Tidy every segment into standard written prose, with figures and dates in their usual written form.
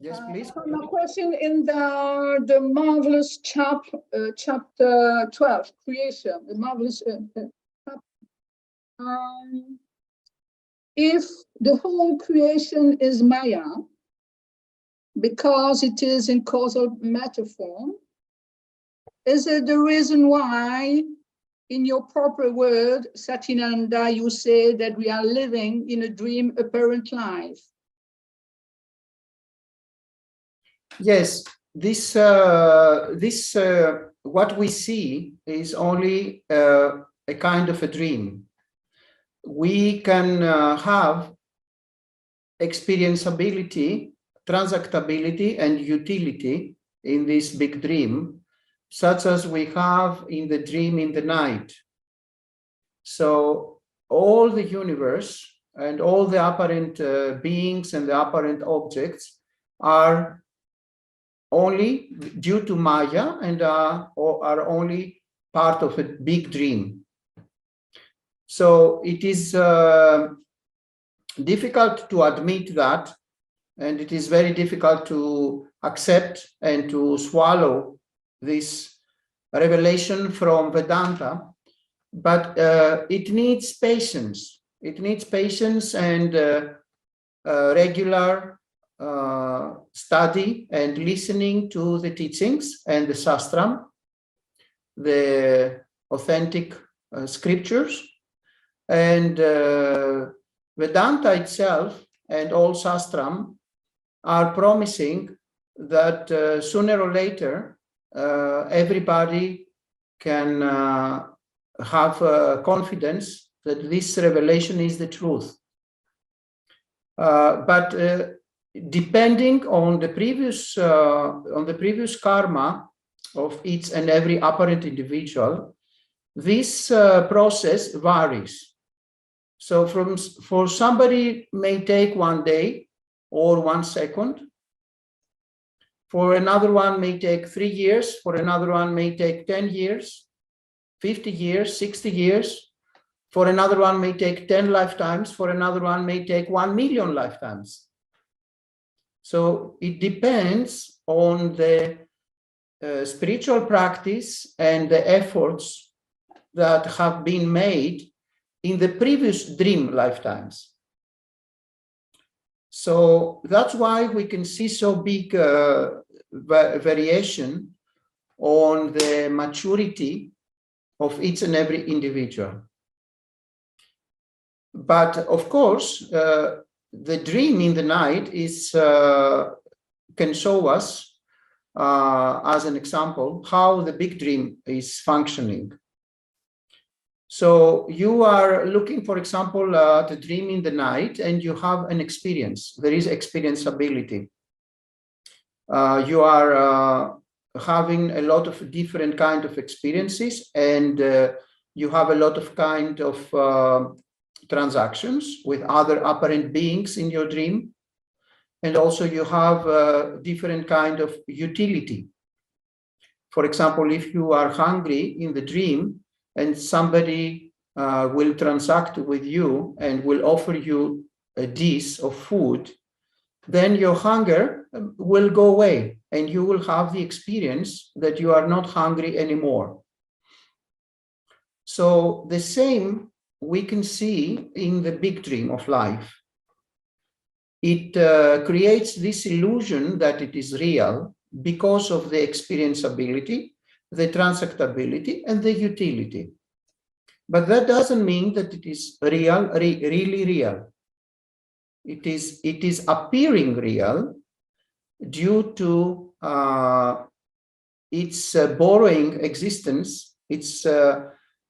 Yes, please. A question in the marvelous chapter 12, creation. The marvelous if the whole creation is Maya, because it is in causal matter form, is it the reason why, in your proper word, Satchitananda, you say that we are living in a dream apparent life? Yes, this what we see is only a kind of a dream. We can have experienceability, transactability, and utility in this big dream, such as we have in the dream in the night. So all the universe and all the apparent beings and the apparent objects are only due to Maya and are only part of a big dream. So it is difficult to admit that, and it is very difficult to accept and to swallow this revelation from Vedanta, but it needs patience. It needs patience and regular study and listening to the teachings and the Shastram, the authentic scriptures, and Vedanta itself and all Shastram are promising that sooner or later everybody can have confidence that this revelation is the truth. But depending on the previous karma of each and every apparent individual, this process varies. So for somebody may take 1 day or 1 second. For another one may take 3 years. For another one may take 10 years, 50 years, 60 years. For another one may take 10 lifetimes. For another one may take 1 million lifetimes. So it depends on the spiritual practice and the efforts that have been made in the previous dream lifetimes. So that's why we can see so big variation on the maturity of each and every individual. But of course, the dream in the night is can show us, as an example, how the big dream is functioning. So you are looking, for example, at a dream in the night, and you have an experience. There is experienceability. You are having a lot of different kind of experiences, and you have a lot of kind of transactions with other apparent beings in your dream. And also you have a different kind of utility. For example, if you are hungry in the dream and somebody will transact with you and will offer you a dish of food, then your hunger will go away and you will have the experience that you are not hungry anymore. So the same we can see in the big dream of life. It creates this illusion that it is real because of the experienceability, the transactability, and the utility. But that doesn't mean that it is real, really real. It is appearing real due to its borrowing existence, its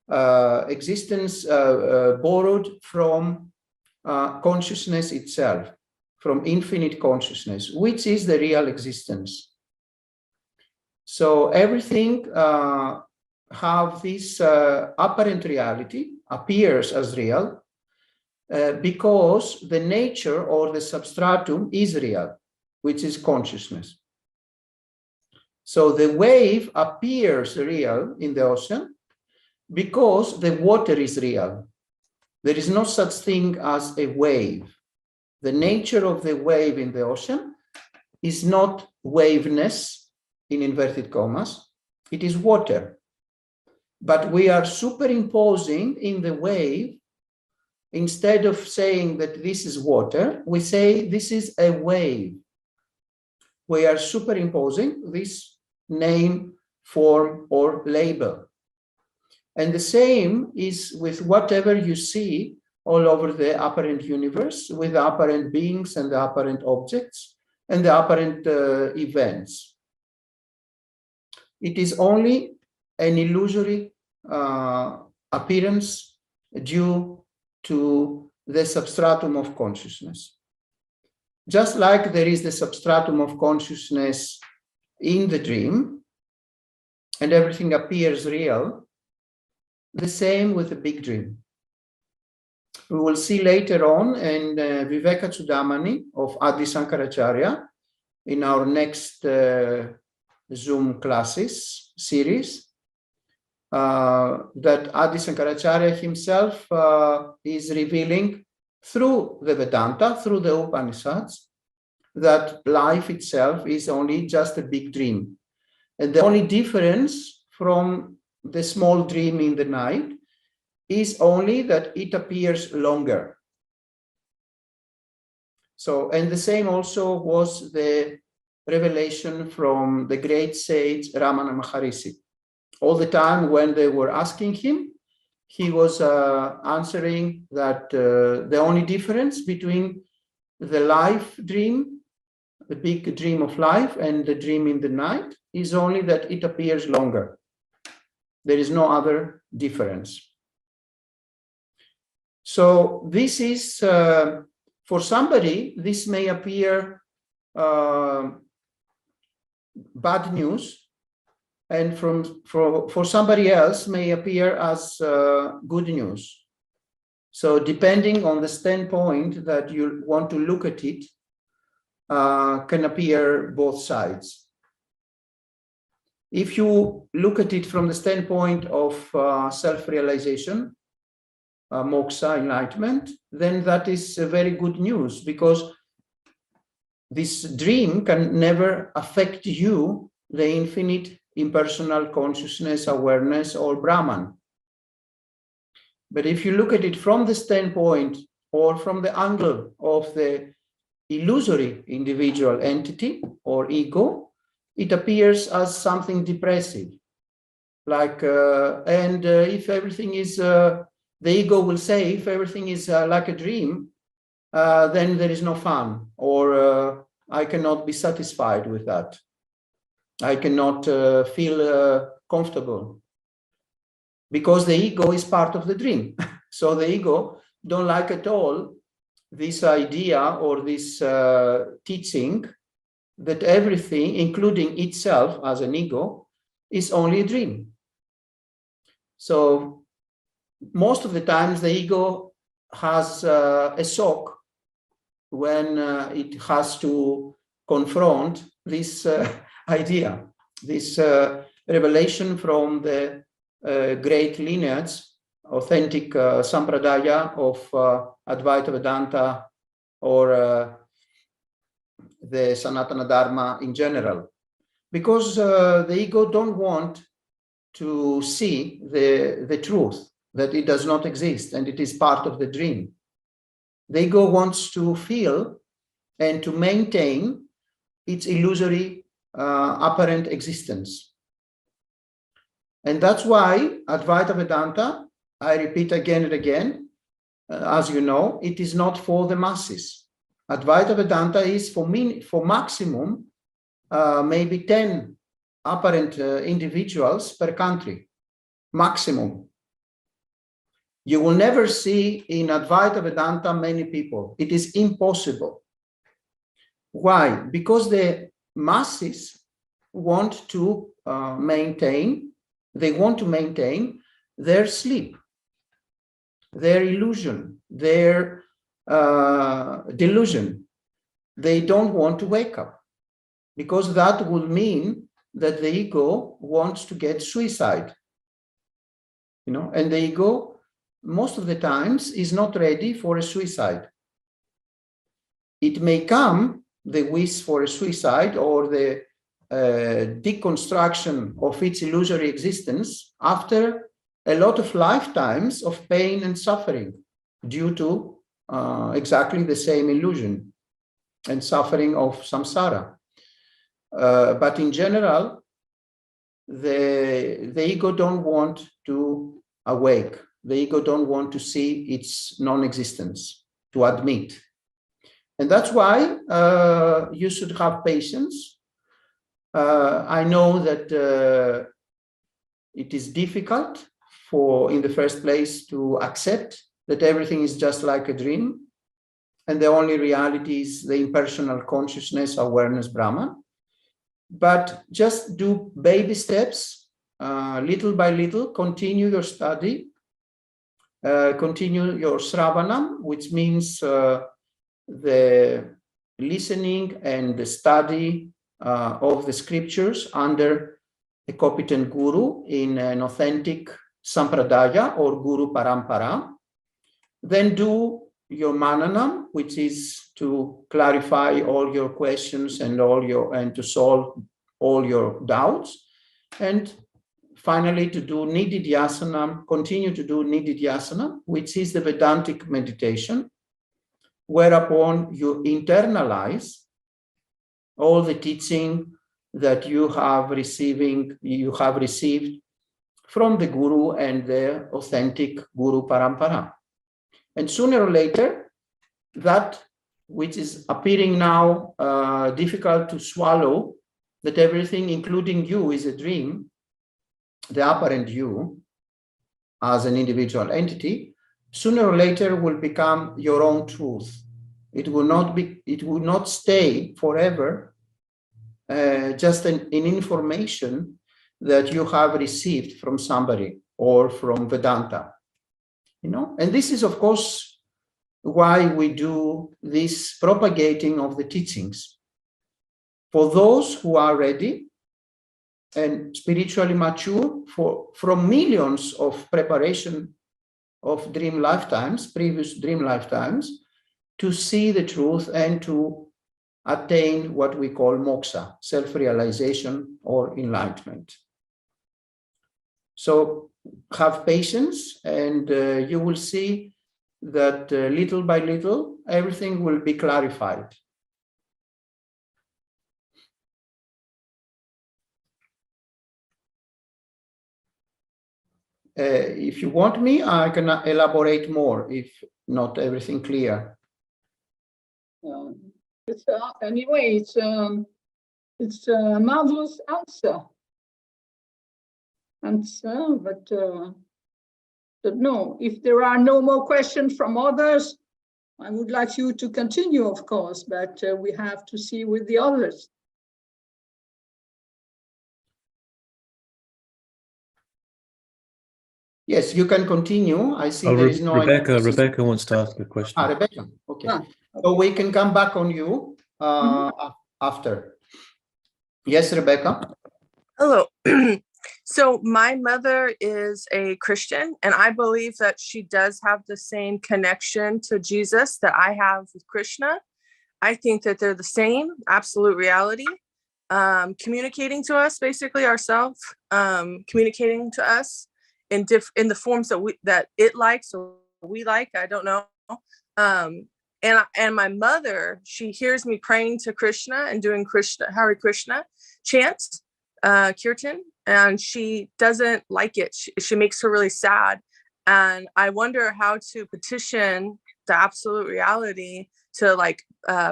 existence borrowed from consciousness itself, from infinite consciousness, which is the real existence. So everything have this apparent reality, appears as real, because the nature or the substratum is real, which is consciousness. So the wave appears real in the ocean because the water is real. There is no such thing as a wave. The nature of the wave in the ocean is not waveness, in inverted commas, it is water. But we are superimposing in the wave, instead of saying that this is water, we say this is a wave. We are superimposing this name, form, or label. And the same is with whatever you see all over the apparent universe, with the apparent beings and the apparent objects and the apparent events. It is only an illusory appearance due to the substratum of consciousness. Just like there is the substratum of consciousness in the dream, and everything appears real, the same with the big dream. We will see later on in VIVEKACUDAMANI of Adi Sankara Acharya in our next Zoom classes series, that Adi Sankaracharya himself is revealing through the Vedanta, through the Upanishads, that life itself is only just a big dream. And the only difference from the small dream in the night is only that it appears longer. So, and the same also was the revelation from the great sage Ramana Maharishi. All the time when they were asking him, he was answering that the only difference between the life dream, the big dream of life, and the dream in the night is only that it appears longer. There is no other difference. So this is, for somebody, this may appear bad news, and for somebody else may appear as good news. So depending on the standpoint that you want to look at it, can appear both sides. If you look at it from the standpoint of self-realization, moksha, enlightenment, then that is very good news, because this dream can never affect you, the infinite impersonal consciousness, awareness, or Brahman. But if you look at it from the standpoint or from the angle of the illusory individual entity or ego, it appears as something depressive. Like, if everything is, the ego will say, if everything is like a dream, then there is no fun, or I cannot be satisfied with that. I cannot feel comfortable, because the ego is part of the dream. So the ego don't like at all this idea or this teaching that everything, including itself as an ego, is only a dream. So most of the times the ego has a shock when it has to confront this idea, this revelation from the great lineage, authentic sampradaya of Advaita Vedanta, or the Sanatana Dharma in general. Because the ego don't want to see the truth, that it does not exist and it is part of the dream. The ego wants to feel and to maintain its illusory apparent existence. And that's why Advaita Vedanta, I repeat again and again, as you know, it is not for the masses. Advaita Vedanta is for maximum, maybe 10 apparent individuals per country, maximum. You will never see in Advaita Vedanta many people. It is impossible. Why? Because the masses want to maintain their sleep, their illusion, their delusion. They don't want to wake up, because that would mean that the ego wants to get suicide. And the ego, most of the times, is not ready for a suicide. It may come the wish for a suicide or the deconstruction of its illusory existence after a lot of lifetimes of pain and suffering due to exactly the same illusion and suffering of samsara. But in general, the ego don't want to awake. The ego don't want to see its non-existence, to admit. And that's why you should have patience. I know that it is difficult in the first place to accept that everything is just like a dream, and the only reality is the impersonal consciousness, awareness, Brahman. But just do baby steps, little by little, continue your study, continue your Sravanam, which means the listening and the study of the scriptures under a competent guru in an authentic sampradaya or guru parampara. Then do your mananam, which is to clarify all your questions and to solve all your doubts. And finally, to do nididhyasanam, continue to do nididhyasanam, which is the Vedantic meditation, whereupon you internalize all the teaching that you have received from the Guru and the authentic Guru Parampara. And sooner or later, that which is appearing now difficult to swallow, that everything, including you, is a dream, the apparent you, as an individual entity, sooner or later will become your own truth. It will not stay forever just an information that you have received from somebody or from Vedanta. And this is, of course, why we do this propagating of the teachings. For those who are ready and spiritually mature from millions of preparation of dream lifetimes, previous dream lifetimes, to see the truth and to attain what we call moksha, self-realization or enlightenment. So have patience, and you will see that little by little, everything will be clarified. If you want me, I can elaborate more if not everything clear. Anyway, it's a marvelous answer. But no, if there are no more questions from others, I would like you to continue, of course, but we have to see with the others. Yes, you can continue. I see there is no... Rebecca wants to ask a question. Rebecca, okay. So we can come back on you after. Yes, Rebecca. Hello. So my mother is a Christian, and I believe that she does have the same connection to Jesus that I have with Krishna. I think that they're the same, absolute reality, communicating to us, basically ourselves, communicating to us in the forms that it likes or we like. I don't know. And my mother, she hears me praying to Krishna and doing Hare Krishna chants, kirtan, and she doesn't like it. She makes her really sad. And I wonder how to petition the absolute reality to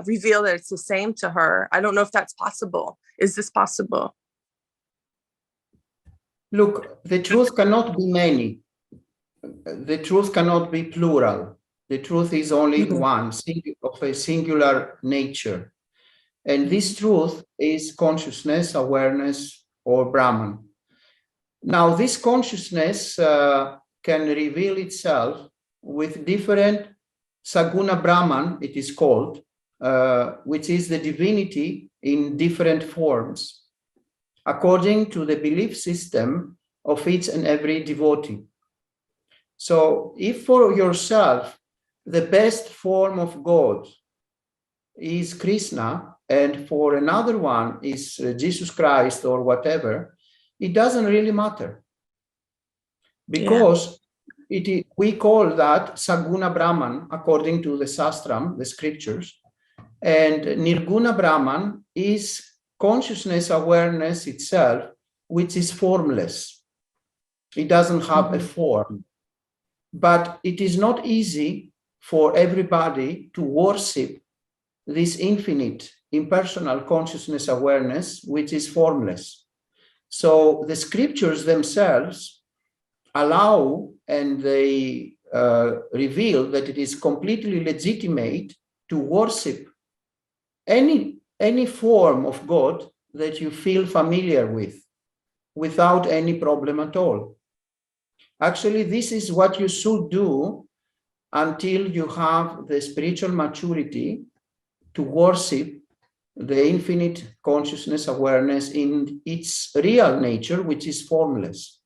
reveal that it's the same to her. I don't know if that's possible. Is this possible? Look, the truth cannot be many. The truth cannot be plural. The truth is only one, of a singular nature. And this truth is consciousness, awareness, or Brahman. Now, this consciousness can reveal itself with different Saguna Brahman, it is called, which is the divinity in different forms, according to the belief system of each and every devotee. So if for yourself, the best form of God is Krishna, and for another one is Jesus Christ or whatever, it doesn't really matter. Because we call that Saguna Brahman, according to the Sastram, the scriptures, and Nirguna Brahman is consciousness awareness itself, which is formless. It doesn't have a form. But it is not easy for everybody to worship this infinite, impersonal consciousness awareness, which is formless. So the scriptures themselves allow and they reveal that it is completely legitimate to worship any form of God that you feel familiar with, without any problem at all. Actually, this is what you should do until you have the spiritual maturity to worship the infinite consciousness awareness in its real nature, which is formless.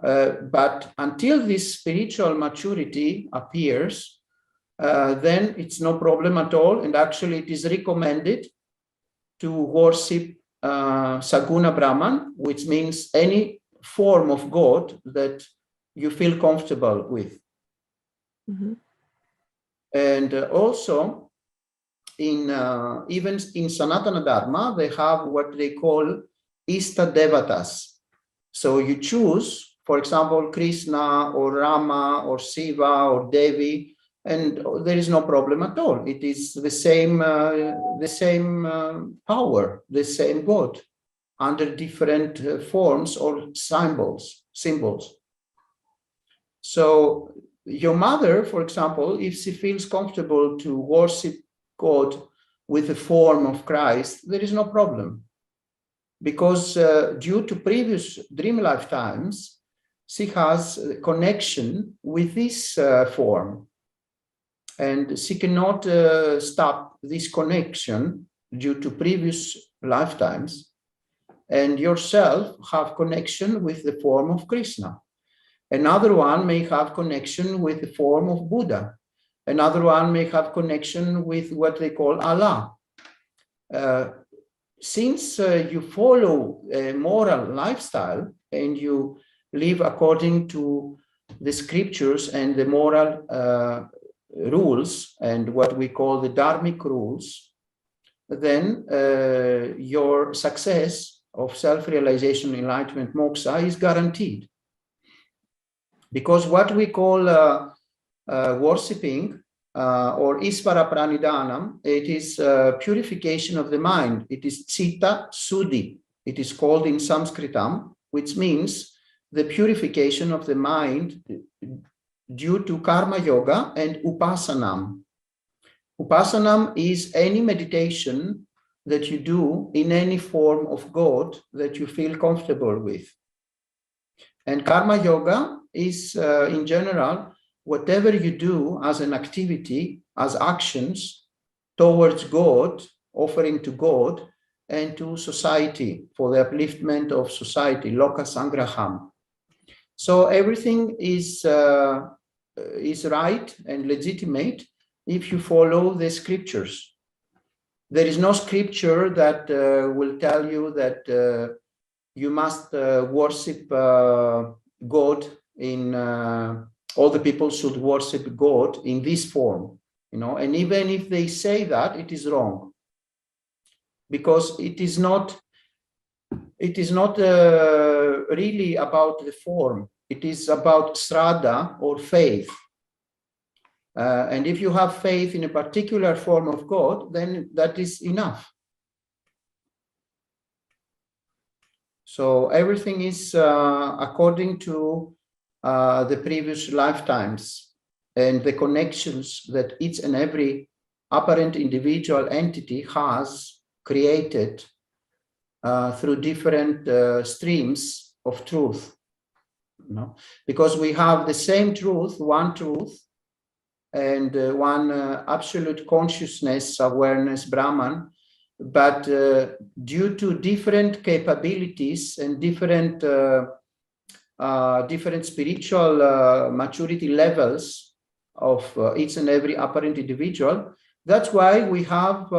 But until this spiritual maturity appears, then it's no problem at all. And actually, it is recommended to worship Saguna Brahman, which means any form of God that you feel comfortable with. And also, even in Sanatana Dharma, they have what they call Ista Devatas. So you choose, for example, Krishna or Rama or Shiva or Devi, and there is no problem at all. It is the same power, the same God, under different forms or symbols. So your mother, for example, if she feels comfortable to worship God with the form of Christ, there is no problem. Because due to previous dream lifetimes, she has a connection with this form. And she cannot stop this connection due to previous lifetimes. And yourself have connection with the form of Krishna. Another one may have connection with the form of Buddha. Another one may have connection with what they call Allah. Since you follow a moral lifestyle and you live according to the scriptures and the moral rules and what we call the dharmic rules, then your success of self-realization, enlightenment, moksha is guaranteed. Because what we call worshipping or Isvara Pranidhanam, it is purification of the mind. It is Chitta Suddhi. It is called in Sanskritam, which means the purification of the mind due to karma yoga and upasanam. Upasanam is any meditation that you do in any form of God that you feel comfortable with. And karma yoga is, in general, whatever you do as an activity, as actions towards God, offering to God and to society for the upliftment of society, loka sangraham. So everything is right and legitimate if you follow the scriptures. There is no scripture that will tell you that you must worship God in all the people should worship God in this form, you know. And even if they say that, it is wrong, because it is not really about the form. It is about Shraddha or faith. And if you have faith in a particular form of God, then that is enough. So everything is according to the previous lifetimes and the connections that each and every apparent individual entity has created through different streams of truth. You know? Because we have the same truth, and one absolute consciousness, awareness, Brahman, but due to different capabilities and different spiritual maturity levels of each and every apparent individual, That's why we have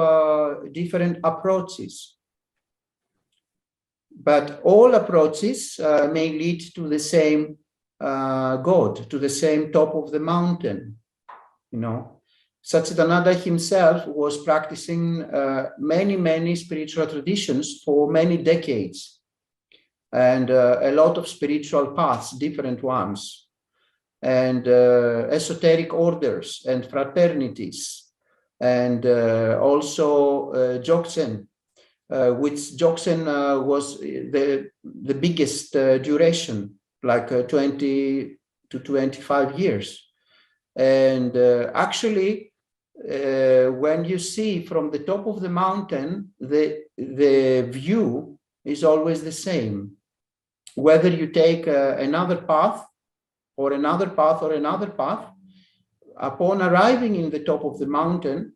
different approaches. But all approaches may lead to the same God, to the same top of the mountain. You know, Satchitananda himself was practicing many spiritual traditions for many decades, and a lot of spiritual paths, different ones, and esoteric orders and fraternities, and also Dzogchen, which Dzogchen was the biggest duration, like 20 to 25 years. And actually, when you see from the top of the mountain, the view is always the same. Whether you take another path or another path or another path, upon arriving in the top of the mountain,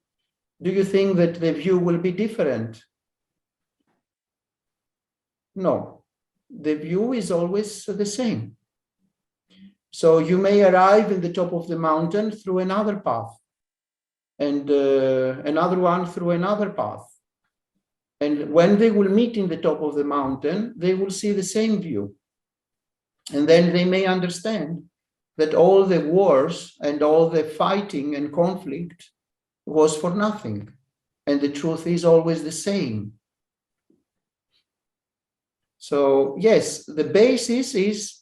do you think that the view will be different? No, the view is always the same. So you may arrive in the top of the mountain through another path, and another one through another path. And when they will meet in the top of the mountain, they will see the same view. And then they may understand that all the wars and all the fighting and conflict was for nothing. And the truth is always the same. So yes, the basis is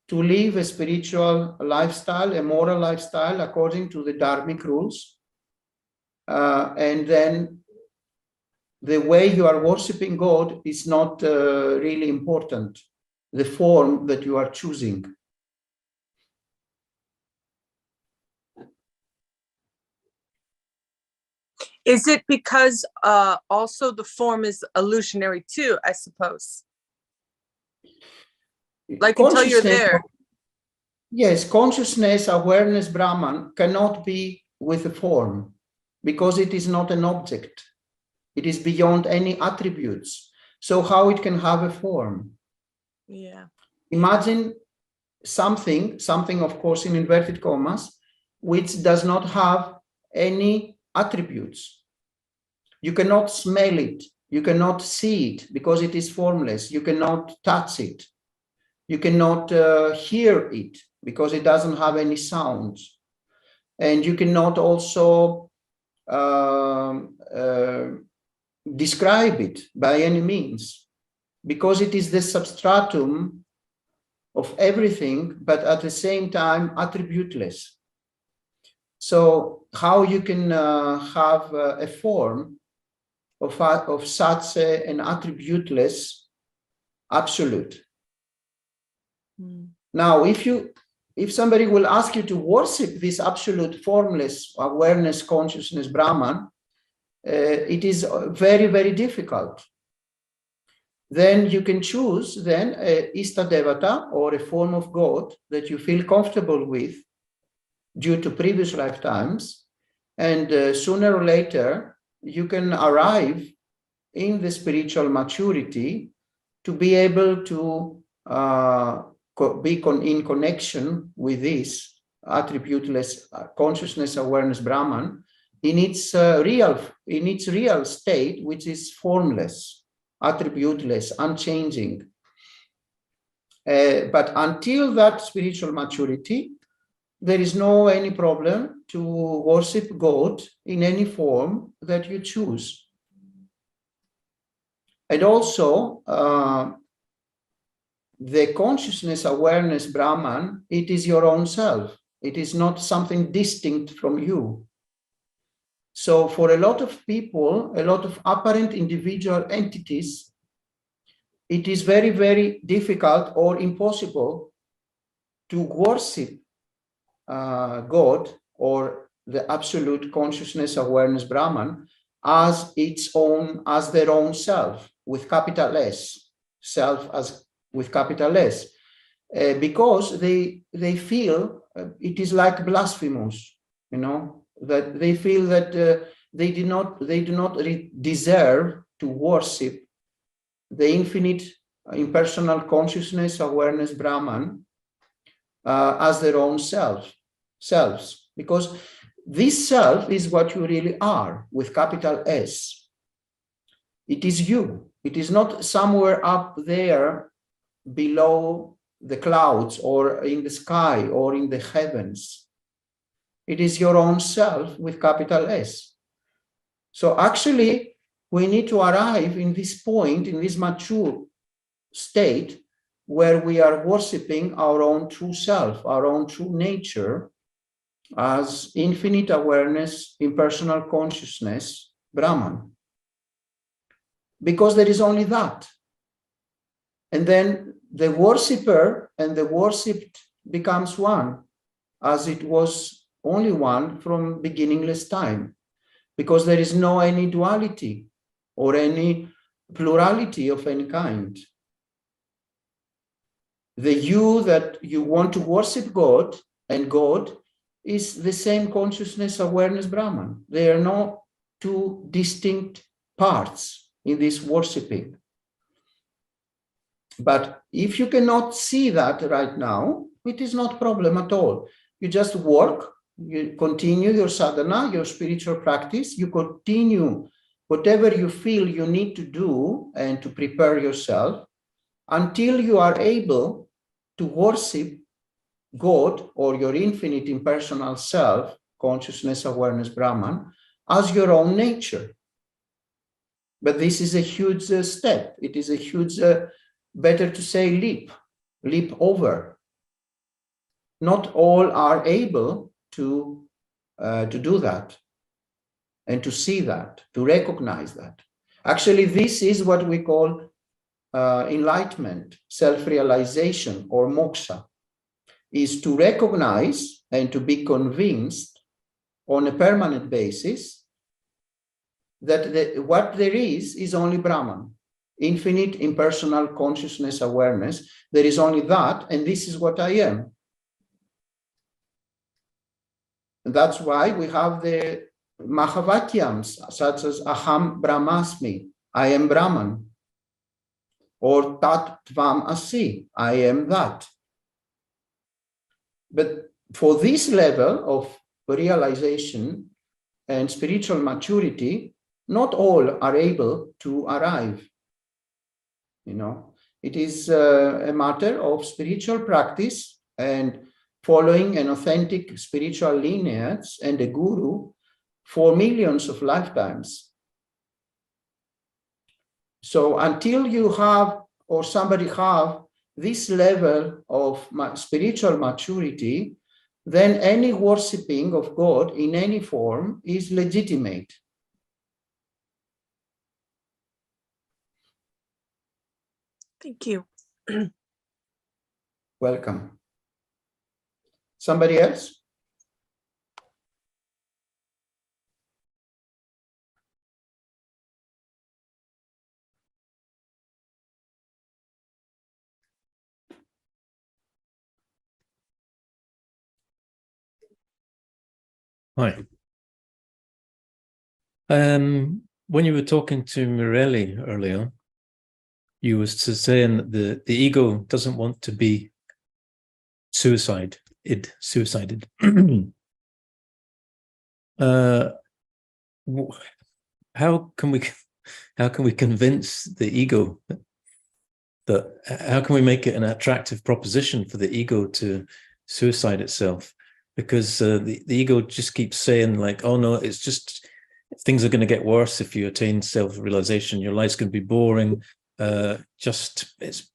to live a spiritual lifestyle, a moral lifestyle according to the dharmic rules. And then the way you are worshiping God is not really important, the form that you are choosing. Is it because also the form is illusionary too, I suppose? Like until you're there. Yes, consciousness, awareness, Brahman cannot be with a form because it is not an object. It is beyond any attributes. So how it can have a form? Yeah. Imagine something of course in inverted commas, which does not have any attributes. You cannot smell it. You cannot see it because it is formless. You cannot touch it. You cannot hear it because it doesn't have any sounds. And you cannot also describe it by any means because it is the substratum of everything, but at the same time attributeless. So how you can have a form of such an attributeless absolute? Now, if somebody will ask you to worship this absolute formless awareness, consciousness, Brahman, it is very, very difficult. Then you can choose then a Ishta Devata or a form of God that you feel comfortable with due to previous lifetimes, and sooner or later you can arrive in the spiritual maturity to be able to be in connection with this attributeless consciousness, awareness, Brahman in its real state, which is formless, attributeless, unchanging. But until that spiritual maturity, there is no any problem to worship God in any form that you choose. And also, the consciousness, awareness, Brahman, it is your own self. It is not something distinct from you. So for a lot of people, a lot of apparent individual entities, it is very, very difficult or impossible to worship God or the absolute consciousness, awareness, Brahman as its own, as their own self with capital S, self as with capital S, because they feel it is like blasphemous, you know, that they feel that they do not deserve to worship the infinite impersonal consciousness, awareness, Brahman as their own selves, because This self is what you really are, with capital S. It is you. It is not somewhere up there below the clouds or in the sky or in the heavens. It is your own self with capital S. So actually, we need to arrive in this point, in this mature state, where we are worshiping our own true self, our own true nature, as infinite awareness, impersonal consciousness, Brahman. Because there is only that. And then the worshipper and the worshipped becomes one, as it was only one from beginningless time, because there is no any duality or any plurality of any kind. The you that you want to worship God, and God is the same consciousness, awareness, Brahman. They are not two distinct parts in this worshipping. But if you cannot see that right now, it is not a problem at all. You just work, you continue your sadhana, your spiritual practice, you continue whatever you feel you need to do and to prepare yourself until you are able to worship God or your infinite impersonal self, consciousness, awareness, Brahman, as your own nature. But this is a huge step. It is a huge, better to say leap over. Not all are able to do that and to see that, to recognize that. Actually, this is what we call enlightenment, self-realization, or moksha, is to recognize and to be convinced on a permanent basis that what there is only Brahman, infinite impersonal consciousness awareness. There is only that, and this is what I am. And that's why we have the Mahavakyams, such as Aham Brahmasmi, I am Brahman, or TATTVA Asi, I am that. But for this level of realization and spiritual maturity, not all are able to arrive. You know, it is a matter of spiritual practice and following an authentic spiritual lineage and a guru for millions of lifetimes. So until you have, or somebody have, this level of spiritual maturity, then any worshipping of God in any form is legitimate. Thank you. Welcome. Somebody else? Hi. When you were talking to Mirelli earlier, you was saying that the ego doesn't want to be suicided. How can we convince the ego that? How can we make it an attractive proposition for the ego to suicide itself? Because the ego just keeps saying like, oh no, it's just, things are going to get worse if you attain self-realization. Your life's going to be boring. It's,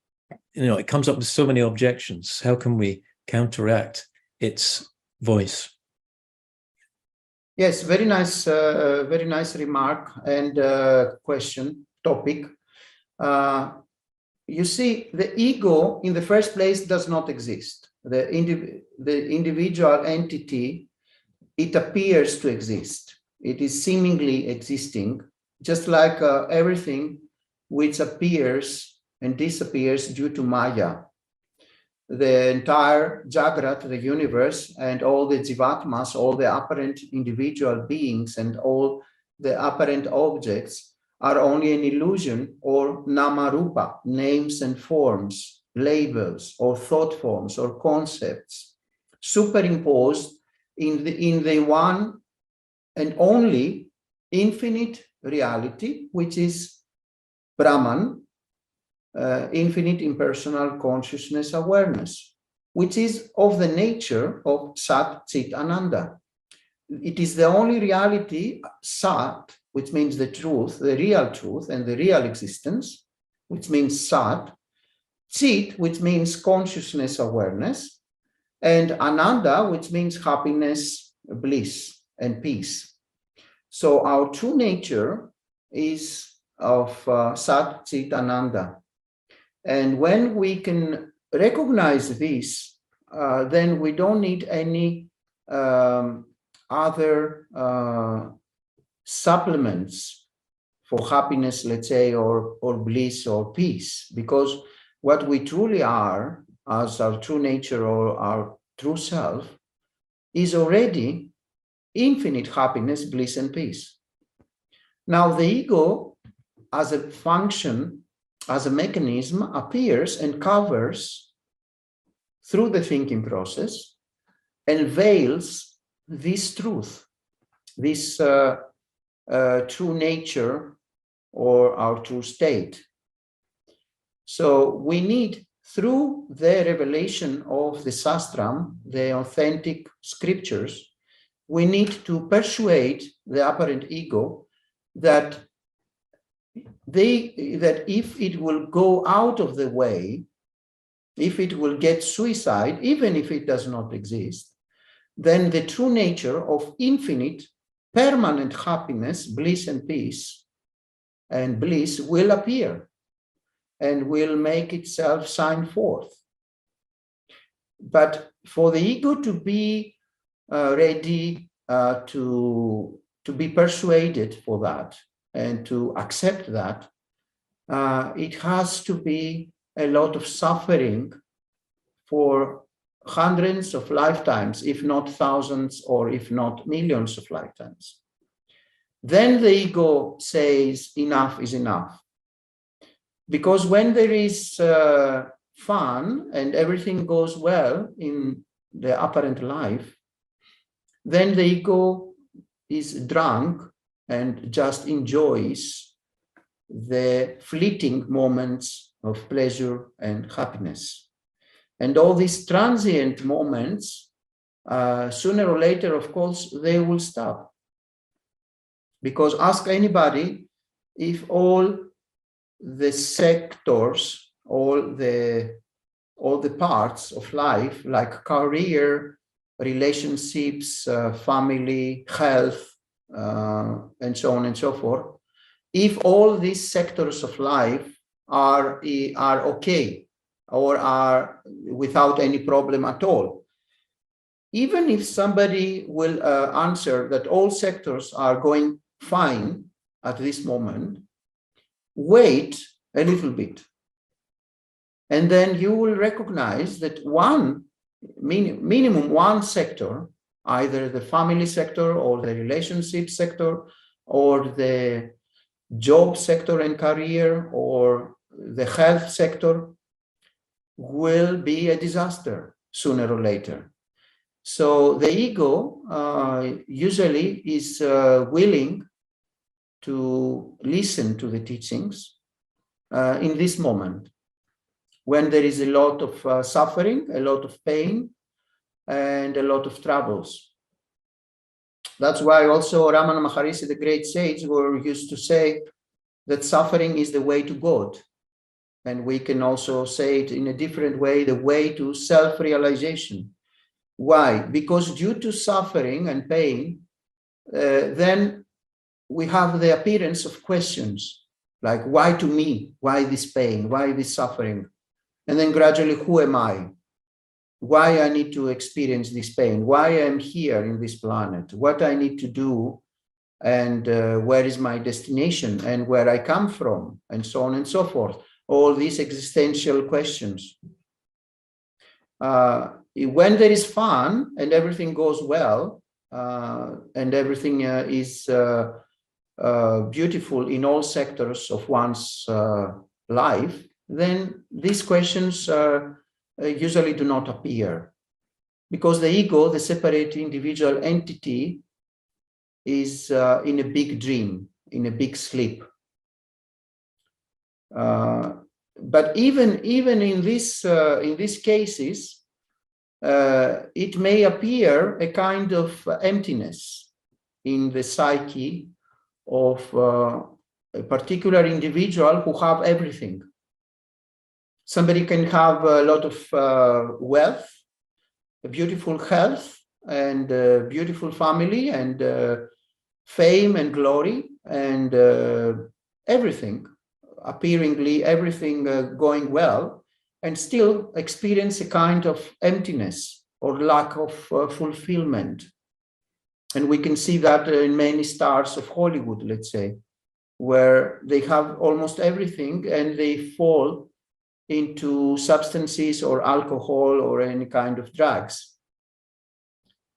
you know, it comes up with so many objections. How can we counteract its voice? Yes, very nice remark and topic. You see, the ego in the first place does not exist. The individual entity, it appears to exist. It is seemingly existing, just like everything which appears and disappears due to Maya. The entire Jagrat, the universe, and all the Jivatmas, all the apparent individual beings and all the apparent objects are only an illusion, or nama-rupa, names and forms, labels, or thought forms, or concepts, superimposed in the one and only infinite reality, which is Brahman, infinite impersonal consciousness awareness, which is of the nature of Sat Chit Ananda. It is the only reality, Sat, which means the truth, the real truth, and the real existence, which means Sat, Chit, which means consciousness awareness, and Ananda, which means happiness, bliss, and peace. So our true nature is of Sat Chit Ananda. And when we can recognize this, then we don't need any other supplements for happiness, let's say, or bliss or peace, because what we truly are as our true nature or our true self is already infinite happiness, bliss, and peace. Now, the ego as a function, as a mechanism, appears and covers through the thinking process and veils this truth, this true nature or our true state. So we need, through the revelation of the Sastram, the authentic scriptures, we need to persuade the apparent ego that if it will go out of the way, if it will get suicide, even if it does not exist, then the true nature of infinite, permanent happiness, bliss and peace, and bliss will appear and will make itself shine forth. But for the ego to be ready to be persuaded for that and to accept that, it has to be a lot of suffering for hundreds of lifetimes, if not thousands, or if not millions of lifetimes. Then the ego says enough is enough. Because when there is fun and everything goes well in the apparent life, then the ego is drunk and just enjoys the fleeting moments of pleasure and happiness. And all these transient moments, sooner or later, of course, they will stop. Because ask anybody if all the sectors, all the parts of life, like career, relationships, family, health, and so on and so forth, if all these sectors of life are okay or are without any problem at all, even if somebody will answer that all sectors are going fine at this moment, wait a little bit. And then you will recognize that minimum one sector, either the family sector or the relationship sector or the job sector and career or the health sector, will be a disaster sooner or later. So the ego usually is willing to listen to the teachings in this moment, when there is a lot of suffering, a lot of pain, and a lot of troubles. That's why also Ramana Maharishi, the great sage, used to say that suffering is the way to God. And we can also say it in a different way, the way to self-realization. Why? Because due to suffering and pain, then we have the appearance of questions, like why to me? Why this pain? Why this suffering? And then gradually, who am I? Why I need to experience this pain? Why I'm here in this planet? What I need to do? And where is my destination? And where I come from? And so on and so forth. All these existential questions. When there is fun and everything goes well, and everything is beautiful in all sectors of one's life, then these questions usually do not appear, because the ego, the separate individual entity, is in a big dream, in a big sleep. But even in these cases, it may appear a kind of emptiness in the psyche of a particular individual who have everything. Somebody can have a lot of wealth, a beautiful health, and a beautiful family, and fame and glory, and everything, appearingly everything going well, and still experience a kind of emptiness or lack of fulfillment. And we can see that in many stars of Hollywood, let's say, where they have almost everything and they fall into substances or alcohol or any kind of drugs,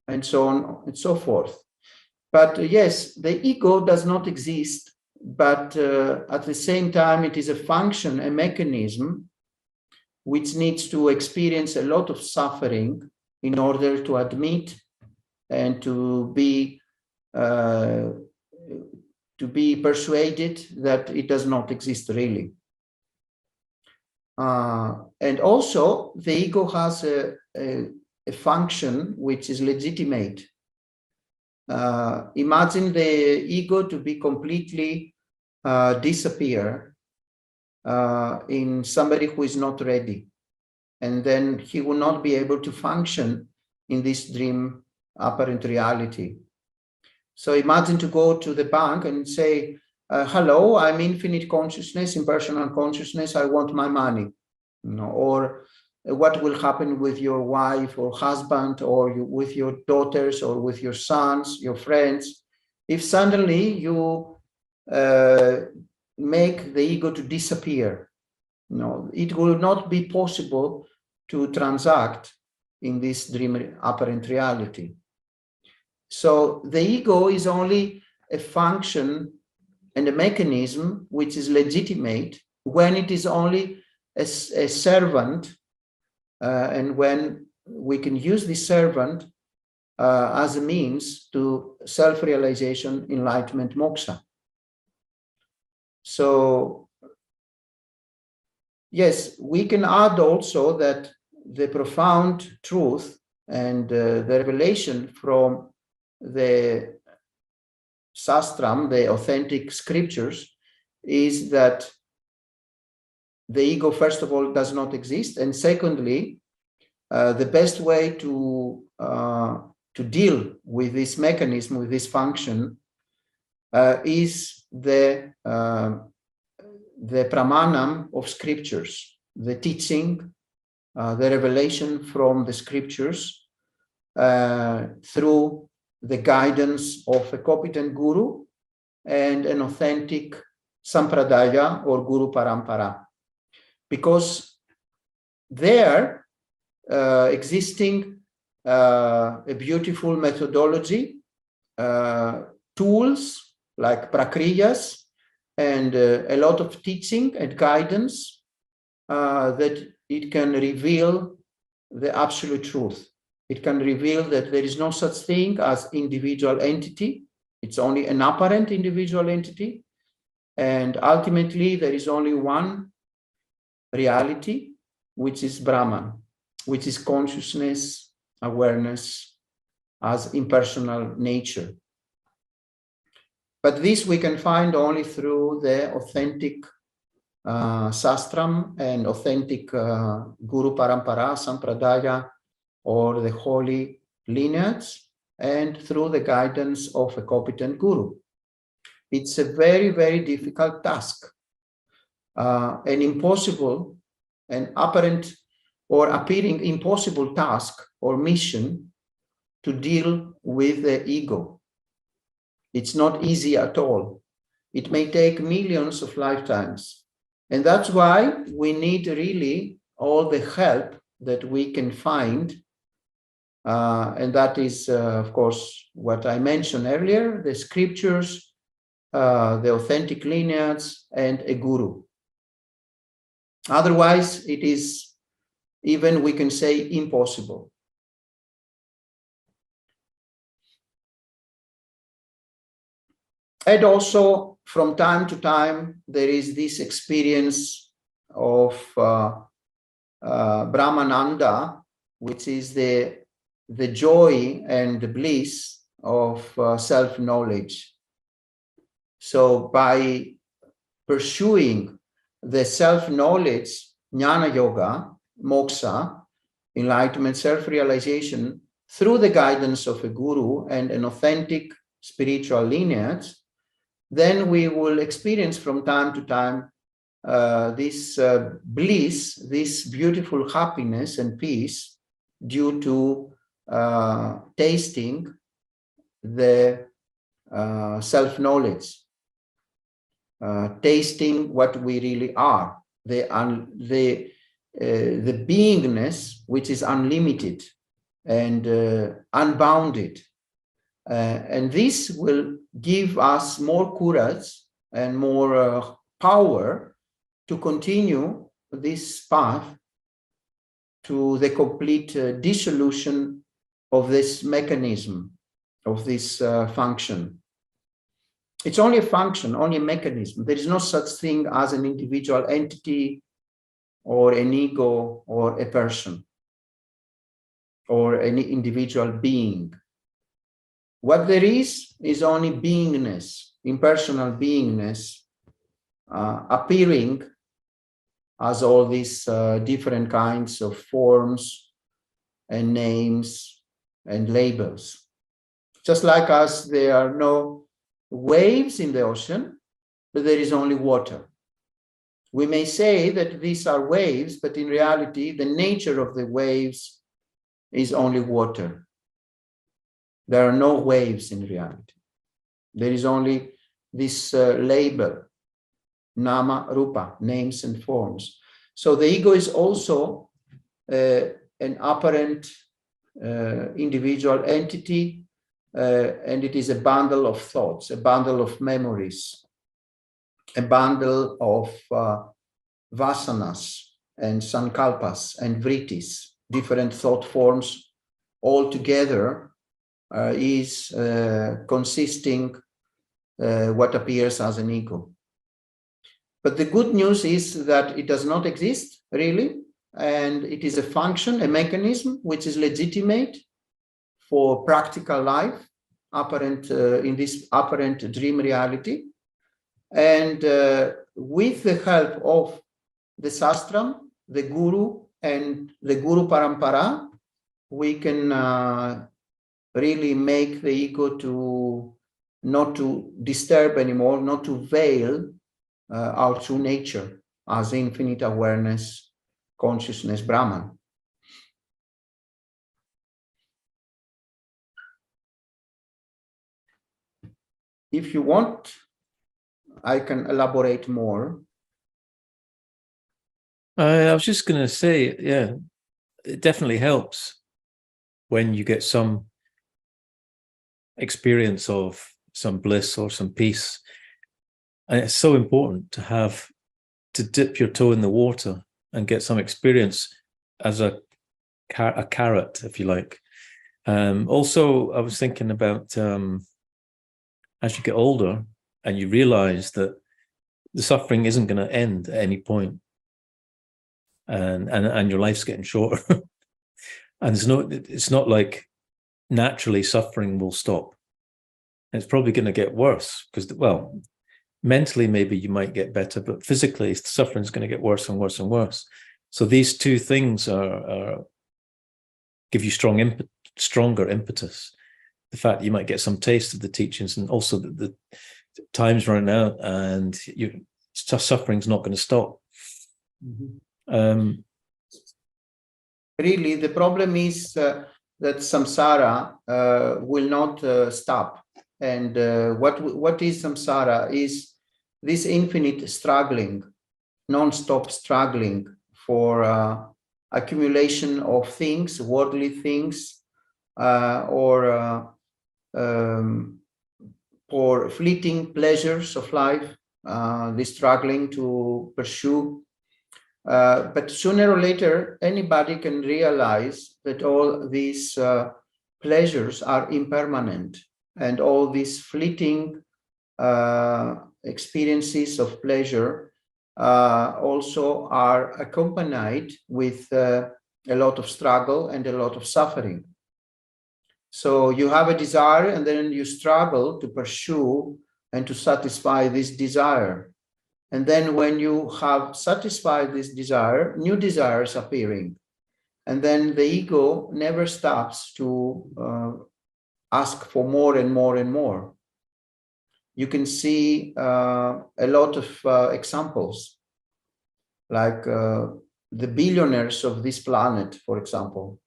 and so on and so forth. But yes, the ego does not exist, but at the same time, it is a function, a mechanism, which needs to experience a lot of suffering in order to admit and to be persuaded that it does not exist really. And also, the ego has a function which is legitimate. Imagine the ego to be completely disappear in somebody who is not ready, and then he will not be able to function in this dream apparent reality. So imagine to go to the bank and say, hello, I'm infinite consciousness, impersonal consciousness, I want my money. Or what will happen with your wife or husband, or with your daughters, or with your sons, your friends, if suddenly you make the ego to disappear? It will not be possible to transact in this dream apparent reality. So the ego is only a function and a mechanism which is legitimate when it is only a servant, and when we can use this servant as a means to self-realization, enlightenment, moksha. So yes, we can add also that the profound truth and the revelation from the sastram, the authentic scriptures, is that the ego, first of all, does not exist, and secondly, the best way to deal with this mechanism, with this function, is the pramanam of scriptures, the teaching, the revelation from the scriptures, through the guidance of a competent guru and an authentic sampradaya or guru parampara. Because there existing a beautiful methodology, tools like prakriyas, and a lot of teaching and guidance that it can reveal the absolute truth. It can reveal that there is no such thing as individual entity. It's only an apparent individual entity. And ultimately, there is only one reality, which is Brahman, which is consciousness, awareness as impersonal nature. But this we can find only through the authentic sastram and authentic guru parampara, sampradaya, or the holy lineage, and through the guidance of a competent guru. It's a very, very difficult task, an impossible, an apparent or appearing impossible task or mission to deal with the ego. It's not easy at all. It may take millions of lifetimes. And that's why we need really all the help that we can find. And that is, of course, what I mentioned earlier, the scriptures, the authentic lineage, and a guru. Otherwise, it is even, we can say, impossible. And also, from time to time, there is this experience of Brahmananda, which is the joy and the bliss of self-knowledge. So by pursuing the self-knowledge, jnana yoga, moksha, enlightenment, self-realization, through the guidance of a guru and an authentic spiritual lineage, then we will experience from time to time this bliss, this beautiful happiness and peace due to tasting the self-knowledge, tasting what we really are, the beingness which is unlimited and unbounded. And this will give us more courage and more power to continue this path to the complete dissolution of this mechanism, of this function. It's only a function, only a mechanism. There is no such thing as an individual entity or an ego or a person or any individual being. What there is only beingness, impersonal beingness, appearing as all these different kinds of forms and names and labels. Just like us, there are no waves in the ocean, but there is only water. We may say that these are waves, but in reality, the nature of the waves is only water. There are no waves in reality. There is only this label, nama, rupa, names and forms. So the ego is also an apparent individual entity, and it is a bundle of thoughts, a bundle of memories, a bundle of vasanas and sankalpas and vrittis, different thought forms all together is consisting what appears as an ego. But the good news is that it does not exist really, and it is a function, a mechanism which is legitimate for practical life, apparent in this apparent dream reality. And with the help of the sastram, the guru, and the guru parampara, we can really make the ego to not to disturb anymore, not to veil our true nature as infinite awareness, consciousness, Brahman. If you want, I can elaborate more. I was just going to say, yeah, it definitely helps when you get some experience of some bliss or some peace. And it's so important to have to dip your toe in the water and get some experience as a carrot, if you like. Also, I was thinking about as you get older and you realize that the suffering isn't going to end at any point, and your life's getting shorter. And it's not like naturally suffering will stop. It's probably going to get worse because, well, mentally maybe you might get better, but physically suffering is going to get worse and worse and worse. So these two things are give you stronger impetus. The fact that you might get some taste of the teachings, and also the time's running out, and suffering's not going to stop. Mm-hmm. Really, the problem is that samsara will not stop. And what is samsara is this infinite struggling, non-stop struggling for accumulation of things, worldly things, or for fleeting pleasures of life, the struggling to pursue. But sooner or later, anybody can realize that all these pleasures are impermanent, and all these fleeting experiences of pleasure also are accompanied with a lot of struggle and a lot of suffering. So you have a desire and then you struggle to pursue and to satisfy this desire. And then when you have satisfied this desire, new desires appearing. And then the ego never stops to ask for more and more and more. You can see a lot of examples, like the billionaires of this planet, for example,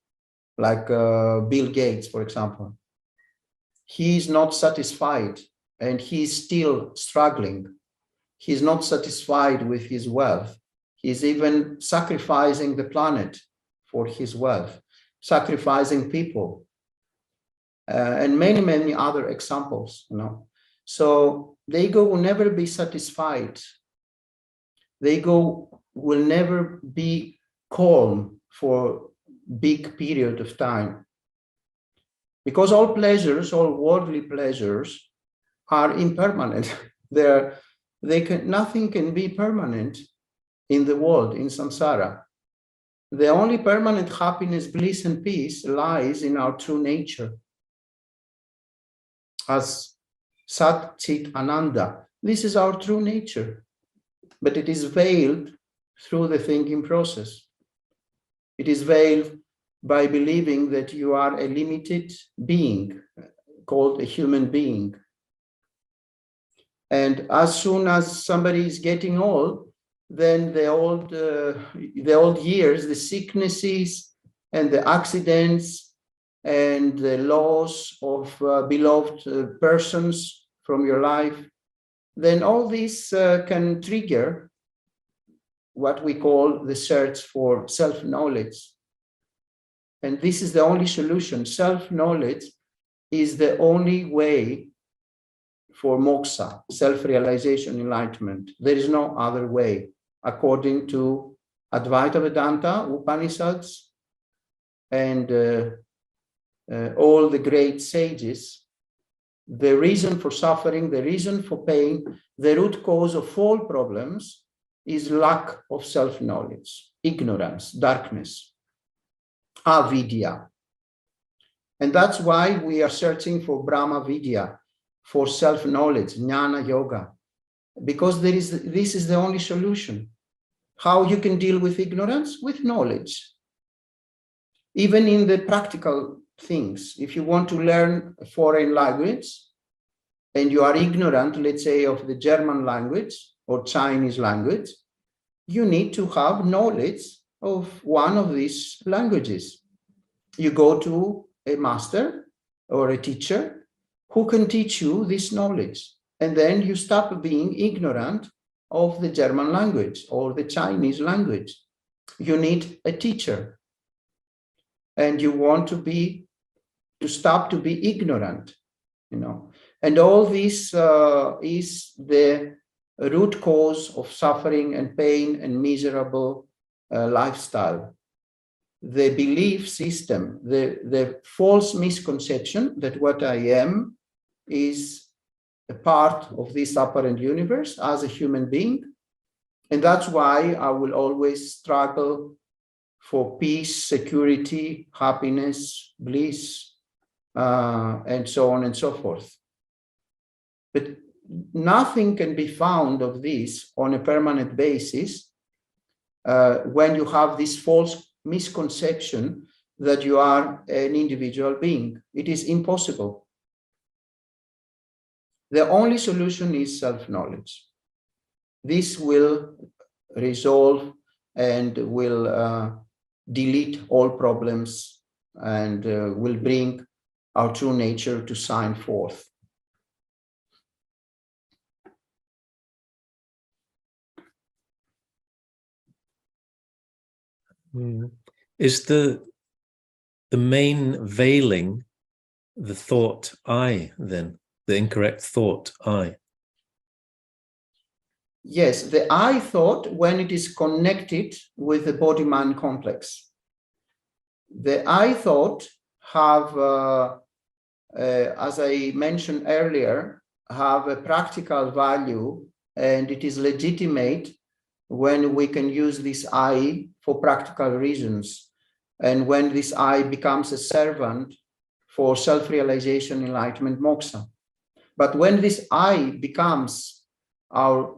like Bill Gates, for example. He is not satisfied and he is still struggling. He's not satisfied with his wealth. He's even sacrificing the planet for his wealth, sacrificing people, and many, many other examples, you know. So the ego will never be satisfied. The ego will never be calm for a big period of time. Because all pleasures, all worldly pleasures are impermanent. Nothing can be permanent in the world, in samsara. The only permanent happiness, bliss, and peace lies in our true nature. As Satchitananda, this is our true nature, but it is veiled through the thinking process. It is veiled by believing that you are a limited being, called a human being. And as soon as somebody is getting old, then the old years, the sicknesses and the accidents and the loss of beloved persons from your life, then all this can trigger what we call the search for self-knowledge. And this is the only solution. Self-knowledge is the only way for moksha, self-realization, enlightenment. There is no other way, according to Advaita Vedanta, Upanishads, and all the great sages. The reason for suffering, the reason for pain, the root cause of all problems is lack of self-knowledge, ignorance, darkness, avidya. And that's why we are searching for Brahma Vidya, for self-knowledge, jnana yoga, because this is the only solution. How you can deal with ignorance? With knowledge. Even in the practical things, if you want to learn a foreign language and you are ignorant, let's say, of the German language or Chinese language, you need to have knowledge of one of these languages. You go to a master or a teacher who can teach you this knowledge, and then you stop being ignorant of the German language or the Chinese language. You need a teacher, and you want to stop to be ignorant, you know. And all this is the root cause of suffering and pain and miserable lifestyle. The belief system, the false misconception that what I am is a part of this apparent universe as a human being. And that's why I will always struggle for peace, security, happiness, bliss, and so on and so forth. But nothing can be found of this on a permanent basis when you have this false misconception that you are an individual being. It is impossible. The only solution is self-knowledge. This will resolve and will delete all problems and will bring our true nature to shine forth. Is the main veiling the thought I, then? The incorrect thought I? Yes, the I thought, when it is connected with the body-mind complex. The I thought have, as I mentioned earlier, have a practical value, and it is legitimate when we can use this I for practical reasons, and when this I becomes a servant for self-realization, enlightenment, moksha. But when this I becomes our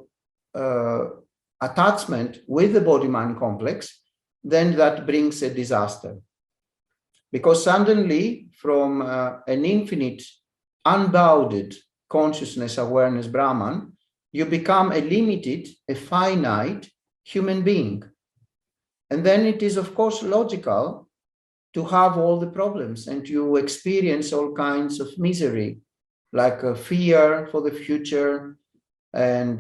attachment with the body-mind complex, then that brings a disaster. Because suddenly, from an infinite, unbounded consciousness, awareness, Brahman, you become a limited, a finite human being. And then it is, of course, logical to have all the problems and to experience all kinds of misery, like fear for the future, and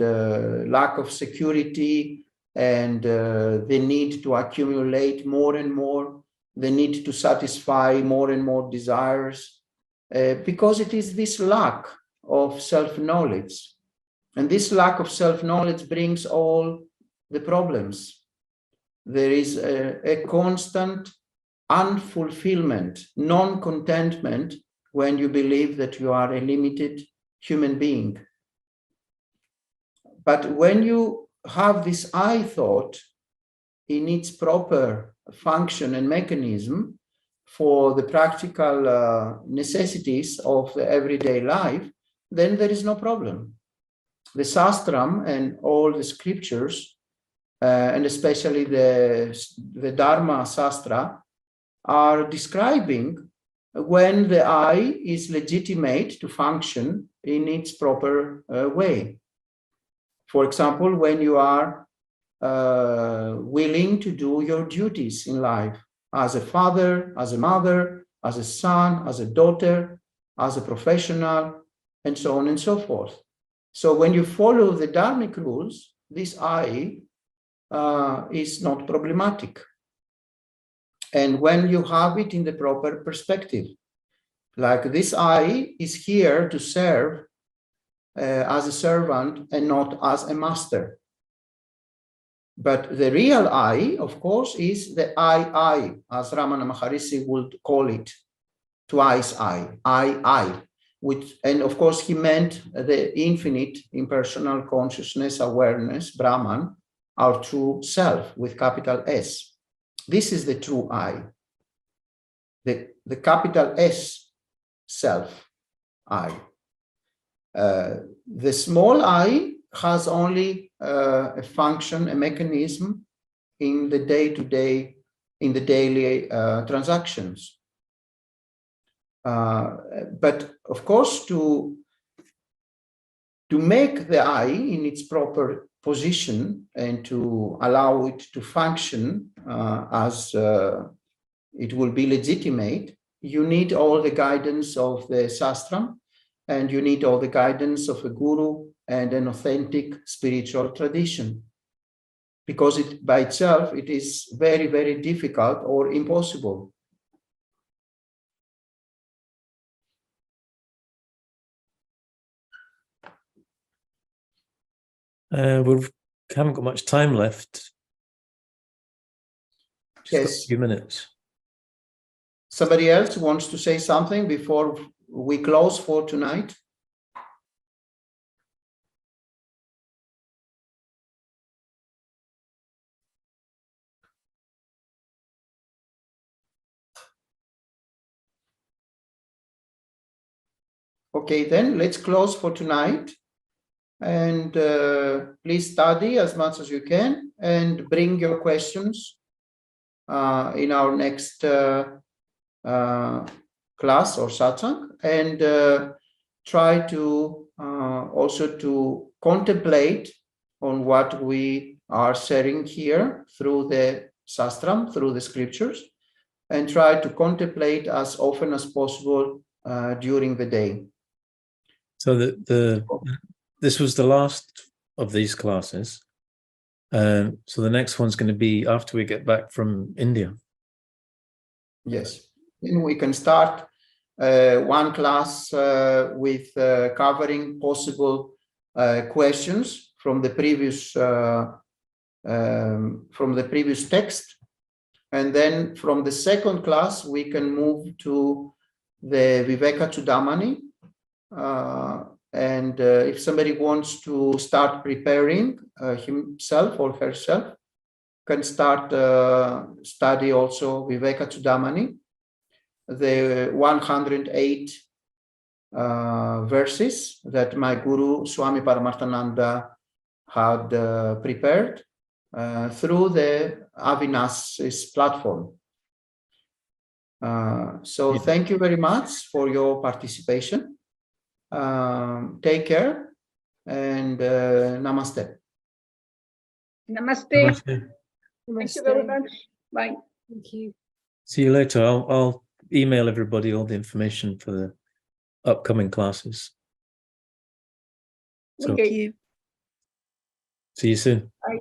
lack of security, and the need to accumulate more and more, the need to satisfy more and more desires, because it is this lack of self-knowledge. And this lack of self-knowledge brings all the problems. There is a constant unfulfillment, non-contentment, when you believe that you are a limited human being. But when you have this I thought in its proper function and mechanism for the practical necessities of the everyday life, then there is no problem. The Sastram and all the scriptures, and especially the Dharma Sastra, are describing when the I is legitimate to function in its proper way. For example, when you are willing to do your duties in life as a father, as a mother, as a son, as a daughter, as a professional, and so on and so forth. So when you follow the Dharmic rules, this I is not problematic. And when you have it in the proper perspective, like this I is here to serve as a servant and not as a master. But the real I, of course, is the I, as Ramana Maharishi would call it, twice I, which, and of course he meant the infinite impersonal consciousness, awareness, Brahman, our true self with capital S. This is the true I, the capital S self, I. The small I has only a function, a mechanism in the day-to-day, in the daily transactions. But of course, to make the I in its proper position and to allow it to function as it will be legitimate, you need all the guidance of the Sastram, and you need all the guidance of a guru and an authentic spiritual tradition. Because it by itself, it is very, very difficult or impossible. We haven't got much time left. Just got a few minutes. Somebody else wants to say something before we close for tonight? Okay, then let's close for tonight. And please study as much as you can and bring your questions in our next class or satsang, and try to also to contemplate on what we are sharing here through the Sastram, through the scriptures, and try to contemplate as often as possible during the day. So this was the last of these classes. So the next one's going to be after we get back from India. Yes, then we can start one class with covering possible questions from the previous text, and then from the second class we can move to the Vivekacudamani, And if somebody wants to start preparing himself or herself, can start study also Vivekacudamani, the 108 verses that my guru Swami Paramarthananda had prepared through the Avinasis platform. So thank you very much for your participation. Take care and namaste. Namaste. Namaste. Thank you very much. Bye. Thank you. See you later. I'll email everybody all the information for the upcoming classes. So Okay. Thank you. see you soon. Bye.